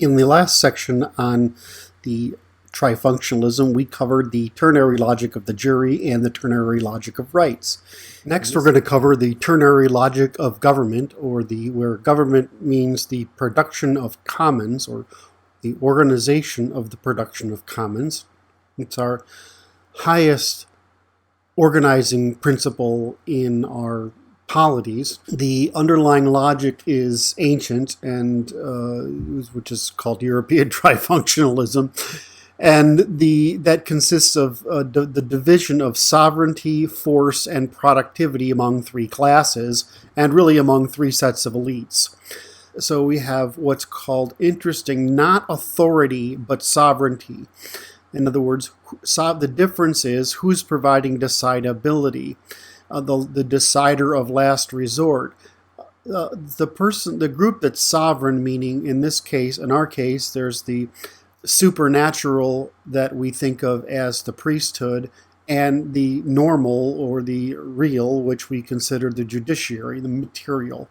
In the last section on the trifunctionalism, we covered the ternary logic of the jury and the ternary logic of rights. Next, we're going to cover the ternary logic of government, or where government means the production of commons, or the organization of the production of commons. It's our highest organizing principle in our polities. The underlying logic is ancient, and which is called European trifunctionalism, and that consists of the division of sovereignty, force, and productivity among three classes, and really among three sets of elites. So we have what's called, interesting, not authority, but sovereignty. In other words, the difference is who's providing decidability. The decider of last resort. The group that's sovereign, meaning in our case, there's the supernatural that we think of as the priesthood, and the normal or the real, which we consider the judiciary, the material.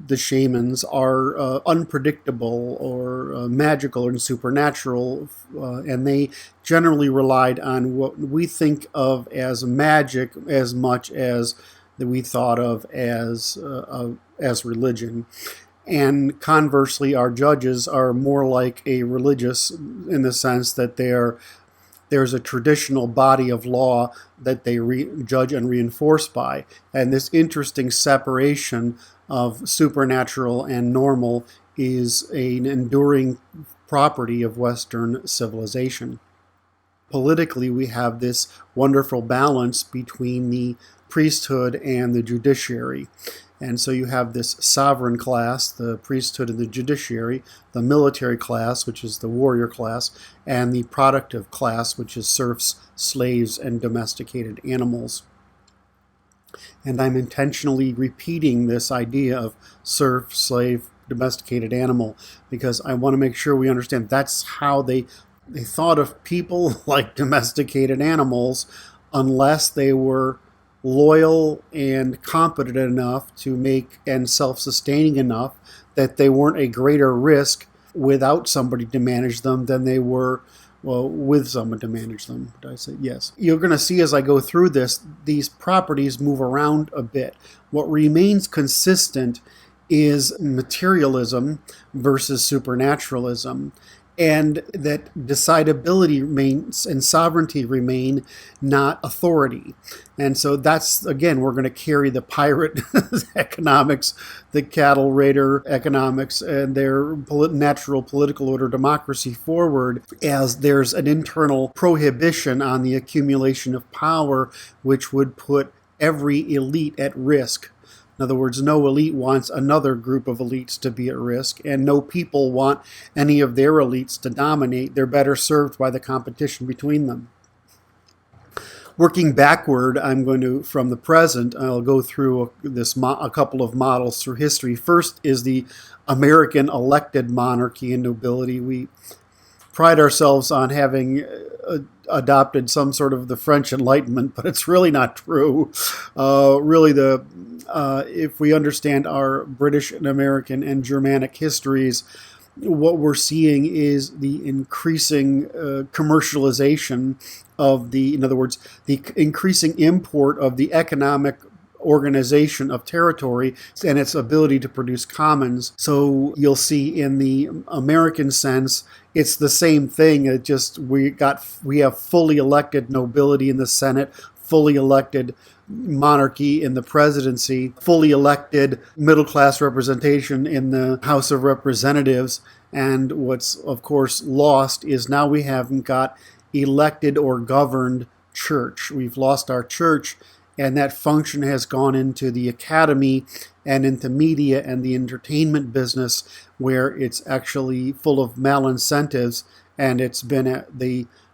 The shamans are unpredictable or magical and supernatural, and they generally relied on what we think of as magic as much as that we thought of as religion. And conversely, our judges are more like a religious, in the sense that there's a traditional body of law that they judge and reinforce by. And this interesting separation of supernatural and normal is an enduring property of Western civilization. Politically, we have this wonderful balance between the priesthood and the judiciary. And so you have this sovereign class, the priesthood and the judiciary, the military class, which is the warrior class, and the productive class, which is serfs, slaves, and domesticated animals. And I'm intentionally repeating this idea of serf, slave, domesticated animal, because I want to make sure we understand that's how they thought of people like domesticated animals, unless they were loyal and competent enough to make and self-sustaining enough that they weren't a greater risk without somebody to manage them than they were with someone to manage them. Did I say yes? You're going to see as I go through this, these properties move around a bit. What remains consistent is materialism versus supernaturalism, and that decidability remains and sovereignty remain, not authority. And so that's, again, we're going to carry the pirate economics, the cattle raider economics, and their natural political order democracy forward, as there's an internal prohibition on the accumulation of power, which would put every elite at risk. In other words, no elite wants another group of elites to be at risk, and no people want any of their elites to dominate. They're better served by the competition between them. Working backward, I'm going to, from the present, I'll go through a couple of models through history. First is the American elected monarchy and nobility. We pride ourselves on having adopted some sort of the French Enlightenment, but it's really not true. If we understand our British and American and Germanic histories, what we're seeing is the increasing commercialization of in other words, the increasing import of the economic organization of territory and its ability to produce commons. So you'll see in the American sense, it's the same thing. It just we have fully elected nobility in the Senate, fully elected monarchy in the presidency, fully elected middle-class representation in the House of Representatives. And what's, of course, lost is now we haven't got elected or governed church. We've lost our church, and that function has gone into the academy and into media and the entertainment business, where it's actually full of malincentives, and it's been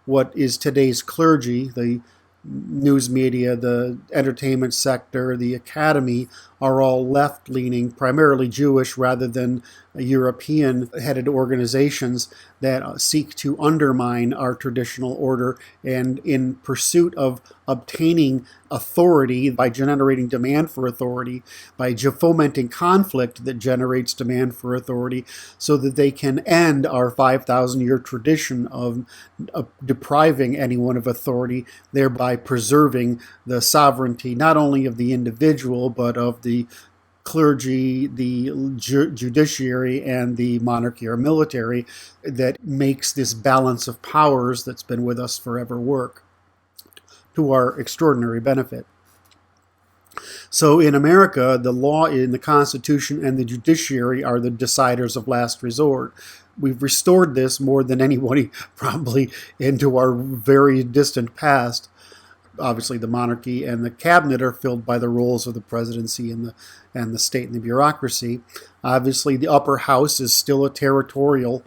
what is today's clergy, the news media, the entertainment sector, the academy, are all left-leaning, primarily Jewish rather than European-headed organizations that seek to undermine our traditional order, and in pursuit of obtaining authority by generating demand for authority, by fomenting conflict that generates demand for authority, so that they can end our 5,000-year tradition of depriving anyone of authority, thereby preserving the sovereignty not only of the individual but of the clergy, the judiciary, and the monarchy or military, that makes this balance of powers that's been with us forever work to our extraordinary benefit. So in America, the law in the Constitution and the judiciary are the deciders of last resort. We've restored this more than anybody probably into our very distant past. Obviously, the monarchy and the cabinet are filled by the roles of the presidency and the state and the bureaucracy. Obviously, the upper house is still a territorial,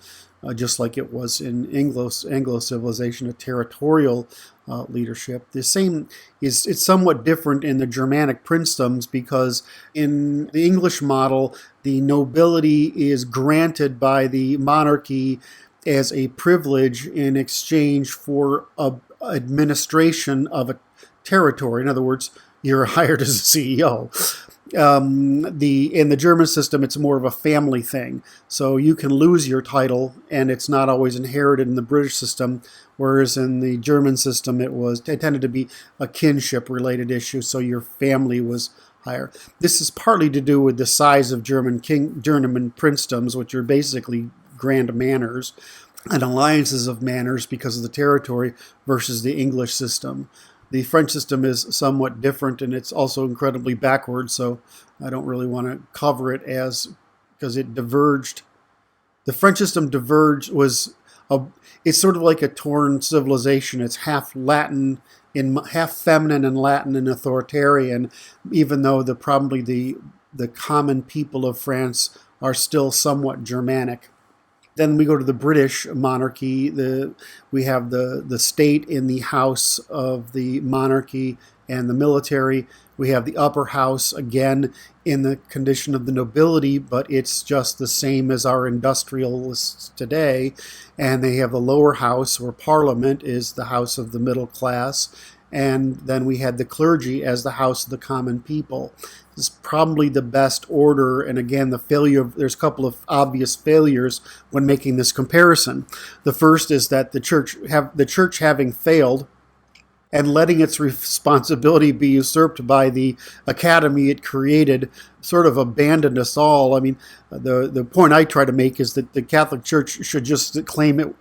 just like it was in Anglo civilization, a territorial leadership. The same is, it's somewhat different in the Germanic princedoms, because in the English model, the nobility is granted by the monarchy as a privilege in exchange for administration of a territory. In other words, you're hired as a CEO. In the German system, it's more of a family thing. So you can lose your title, and it's not always inherited in the British system, whereas in the German system, it tended to be a kinship-related issue, so your family was higher. This is partly to do with the size of German princedoms, which are basically grand manors and alliances of manors because of the territory, versus the English system. The French system is somewhat different, and it's also incredibly backwards, so I don't really want to cover it because it diverged. The French system it's sort of like a torn civilization. It's half Latin, half feminine and Latin and authoritarian, even though probably the common people of France are still somewhat Germanic. Then we go to the British monarchy. We have the state in the house of the monarchy and the military. We have the upper house, again, in the condition of the nobility, but it's just the same as our industrialists today. And they have the lower house, where parliament is the house of the middle class. And then we had the clergy as the house of the common people. This is probably the best order, and again, there's a couple of obvious failures when making this comparison. The first is that the church having failed and letting its responsibility be usurped by the academy it created, sort of abandoned us all. I mean, the point I try to make is that the Catholic Church should just claim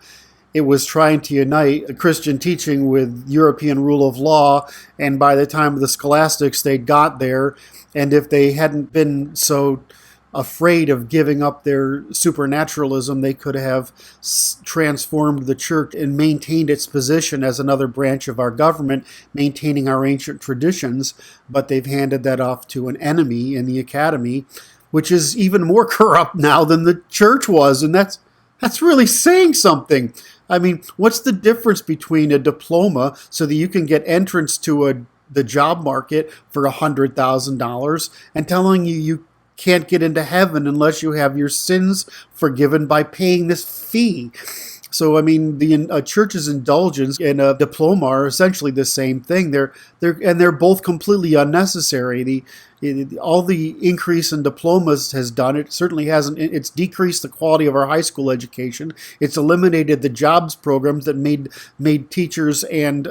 it was trying to unite Christian teaching with European rule of law, and by the time of the scholastics, they got there. And if they hadn't been so afraid of giving up their supernaturalism, they could have transformed the church and maintained its position as another branch of our government, maintaining our ancient traditions. But they've handed that off to an enemy in the academy, which is even more corrupt now than the church was. And that's really saying something. I mean, what's the difference between a diploma so that you can get entrance to the job market for $100,000 and telling you can't get into heaven unless you have your sins forgiven by paying this fee? So, I mean, a church's indulgence and a diploma are essentially the same thing. They're both completely unnecessary. All the increase in diplomas has done, it certainly hasn't. It's decreased the quality of our high school education. It's eliminated the jobs programs that made teachers and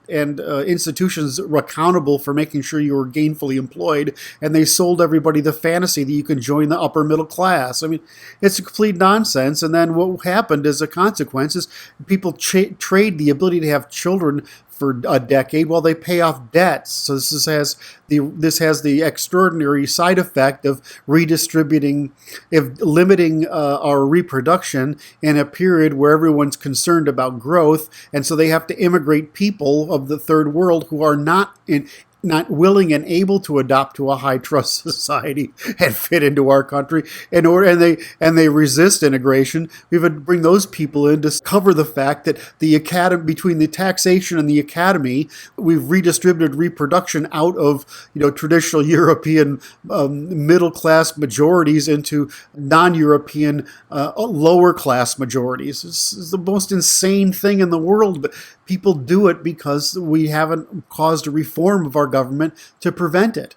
institutions accountable for making sure you were gainfully employed. And they sold everybody the fantasy that you can join the upper middle class. I mean, it's a complete nonsense. And then what happened as a consequence is people trade the ability to have children for a decade while they pay off debts. So this has the extraordinary side effect of limiting our reproduction in a period where everyone's concerned about growth, and so they have to immigrate people of the third world who are not not willing and able to adopt to a high trust society and fit into our country and they resist integration. We've had to bring those people in to cover the fact that the academy, between the taxation and the academy, we've redistributed reproduction out of traditional European middle class majorities into non-European lower class majorities. It's the most insane thing in the world, but people do it because we haven't caused a reform of our government to prevent it.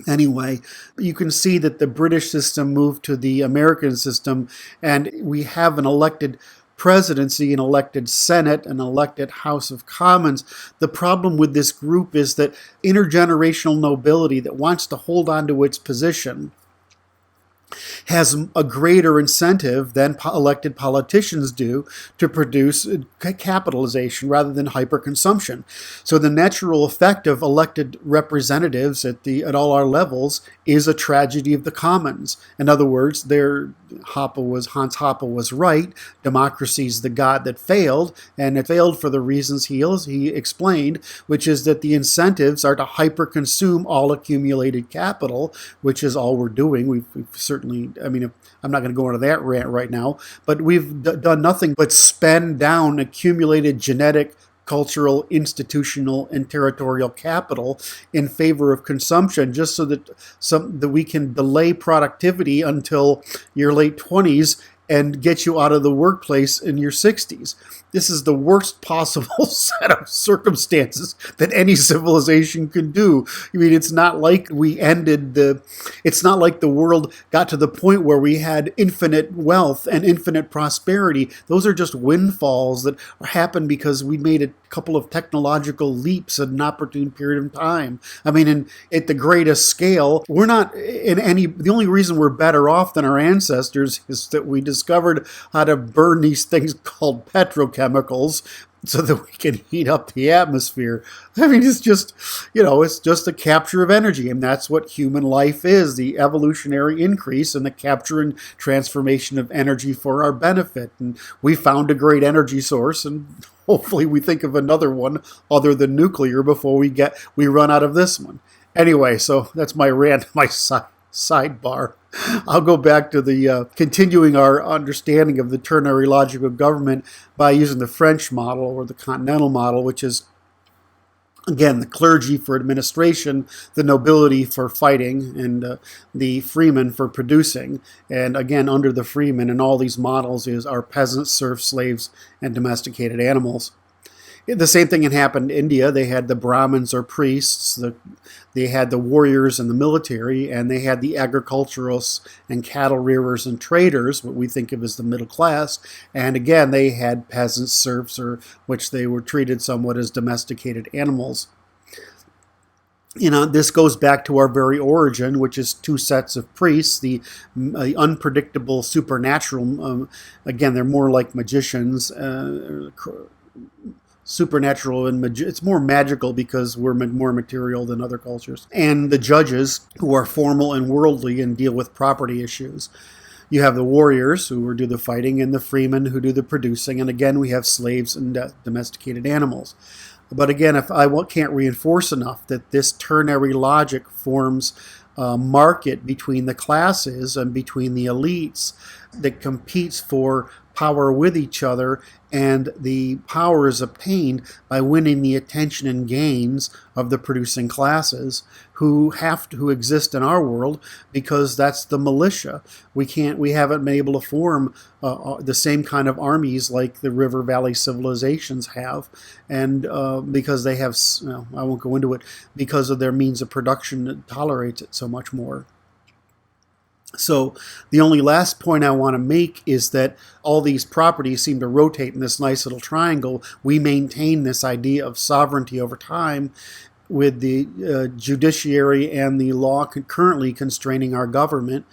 Anyway, you can see that the British system moved to the American system, and we have an elected presidency, an elected Senate, an elected House of Commons. The problem with this group is that intergenerational nobility that wants to hold on to its position has a greater incentive than elected politicians do to produce capitalization rather than hyperconsumption. So the natural effect of elected representatives at all our levels is a tragedy of the commons. In other words, Hans Hoppe was right. Democracy is the god that failed, and it failed for the reasons he explained, which is that the incentives are to hyperconsume all accumulated capital, which is all we're doing. We've certainly, I'm not going to go into that rant right now, but we've done nothing but spend down accumulated genetic, cultural, institutional, and territorial capital in favor of consumption, just so that we can delay productivity until your late 20s and get you out of the workplace in your 60s. This is the worst possible set of circumstances that any civilization can do. It's not like it's not like the world got to the point where we had infinite wealth and infinite prosperity. Those are just windfalls that happen because we made a couple of technological leaps at an opportune period of time. At the greatest scale, we're not the only reason we're better off than our ancestors is that we discovered how to burn these things called petrochemicals so that we can heat up the atmosphere. It's just, it's just a capture of energy, and that's what human life is, the evolutionary increase and the capture and transformation of energy for our benefit. And we found a great energy source, and hopefully we think of another one other than nuclear before we run out of this one. Anyway, so that's my rant, my sidebar. I'll go back to the continuing our understanding of the ternary logic of government by using the French model or the continental model, which is, again, the clergy for administration, the nobility for fighting, and the freemen for producing. And again, under the freemen in all these models is our peasants, serfs, slaves, and domesticated animals. The same thing had happened in India. They had the Brahmins or priests, they had the warriors and the military, and they had the agriculturalists and cattle rearers and traders, what we think of as the middle class. And again, they had peasants, serfs, or which they were treated somewhat as domesticated animals. This goes back to our very origin, which is two sets of priests, the unpredictable supernatural. Again, they're more like magicians, supernatural, and it's more magical because we're more material than other cultures. And the judges, who are formal and worldly and deal with property issues. You have the warriors, who do the fighting, and the freemen, who do the producing. And again, we have slaves and domesticated animals. But again, if I can't reinforce enough that this ternary logic forms a market between the classes and between the elites that competes for power with each other, and the power is obtained by winning the attention and gains of the producing classes who have to exist in our world because that's the militia. We haven't been able to form the same kind of armies like the River Valley civilizations have, and because they have, I won't go into it, because of their means of production that tolerates it so much more. So the only last point I want to make is that all these properties seem to rotate in this nice little triangle. We maintain this idea of sovereignty over time with the judiciary and the law currently constraining our government,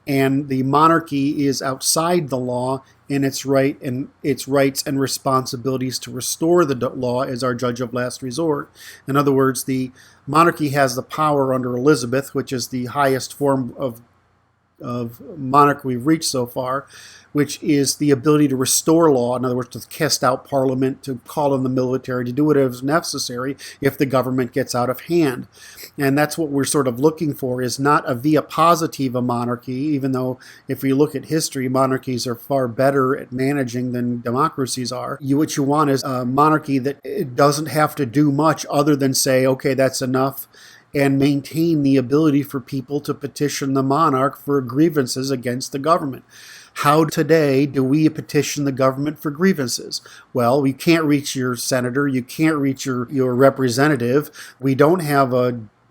and the monarchy is outside the law in its right and its rights and responsibilities to restore the law as our judge of last resort. In other words, the monarchy has the power under Elizabeth, which is the highest form of of monarch we've reached so far, which is the ability to restore law. In other words, to cast out parliament, to call in the military, to do whatever is necessary if the government gets out of hand. And that's what we're sort of looking for, is not a via positiva monarchy, even though if we look at history, monarchies are far better at managing than democracies are. What you want is a monarchy that it doesn't have to do much other than say, okay, that's enough, and maintain the ability for people to petition the monarch for grievances against the government. How today do we petition the government for grievances? Well, you can't reach your senator, you can't reach your representative. We don't have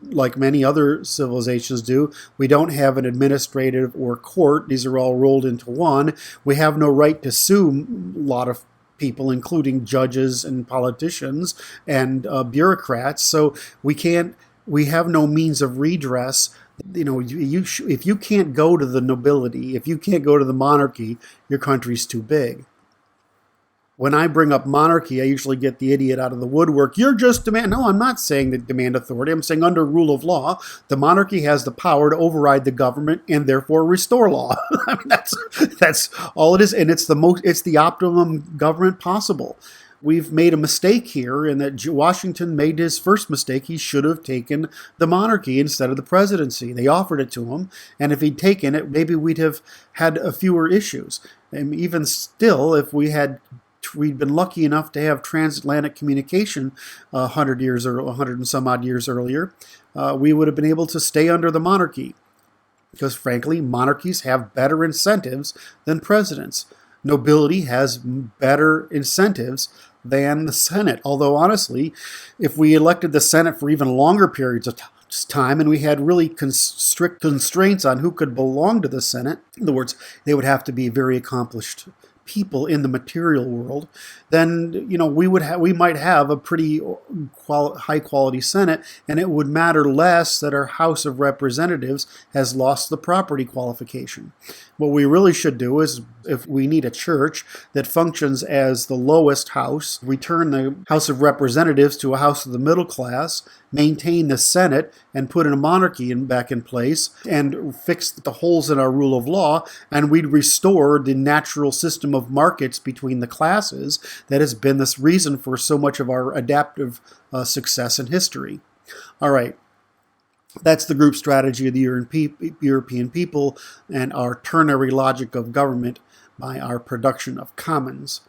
like many other civilizations do, we don't have an administrative or court. These are all rolled into one. We have no right to sue a lot of people, including judges and politicians and bureaucrats. So we have no means of redress. If you can't go to the nobility, if you can't go to the monarchy, your country's too big. When I bring up monarchy, I usually get the idiot out of the woodwork. You're just demand. No, I'm not saying that demand authority. I'm saying under rule of law, the monarchy has the power to override the government and therefore restore law. I mean, that's all it is, and it's the optimum government possible. We've made a mistake here in that Washington made his first mistake. He should have taken the monarchy instead of the presidency. They offered it to him, and if he'd taken it, maybe we'd have had fewer issues. And even still, if we'd been lucky enough to have transatlantic communication 100 and some odd years earlier, we would have been able to stay under the monarchy. Because frankly, monarchies have better incentives than presidents. Nobility has better incentives than the Senate. Although honestly, if we elected the Senate for even longer periods of time and we had really strict constraints on who could belong to the Senate, in other words, they would have to be very accomplished people in the material world, then we might have a pretty high quality Senate, and it would matter less that our House of Representatives has lost the property qualification. What we really should do is, if we need a church that functions as the lowest house, return the House of Representatives to a house of the middle class, maintain the Senate, and put in a monarchy back in place, and fix the holes in our rule of law, and we'd restore the natural system of markets between the classes that has been this reason for so much of our adaptive success in history. All right. That's the group strategy of the European people and our ternary logic of government by our production of commons.